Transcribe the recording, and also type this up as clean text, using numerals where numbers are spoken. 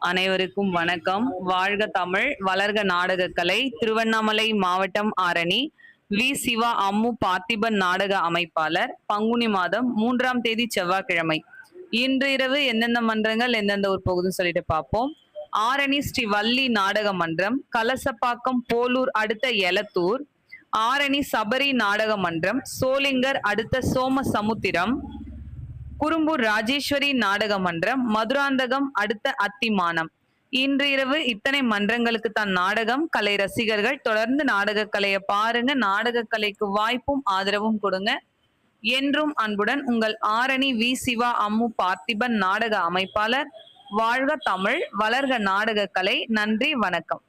அனைவருக்கும் வணக்கம். வாழ்க தமிழ், வளர்க நாடகக்கலை. திருவண்ணாமலை மாவட்டம் ஆரணி வி. சிவா அம்மு பார்த்திபன் நாடக அமைப்பாளர். பங்குனி மாதம் 3ஆம் தேதி செவ்வாய்க்கிழமை. இன்று இரவு எந்தெந்த மன்றங்கள் எந்தெந்த ஊர் போகுதுன்னு சொல்லிட்டு பார்ப்போம். ஆரணி ஸ்ரீ வள்ளி நாடக மன்றம், கலசப்பாக்கம் போலூர் அடுத்த எலத்தூர், ஆரணி சபரி நாடக மன்றம், சோளிங்கர் அடுத்த சோமசமுத்திரம், குறும்பூர் ராஜேஸ்வரி நாடக மன்றம், மதுராந்தகம் அடுத்த அத்திமானம். இன்று இரவு இத்தனை மன்றங்களுக்கு தான் நாடகம். கலை ரசிகர்கள் தொடர்ந்து நாடக கலையை பாருங்க. நாடக கலைக்கு வாய்ப்பும் ஆதரவும் கொடுங்க. என்றும் அன்புடன் உங்கள் ஆரணி வி. சிவா அம்மு பார்த்திபன் நாடக அமைப்பாளர். வாழ்க தமிழ், வளர்க நாடக கலை. நன்றி, வணக்கம்.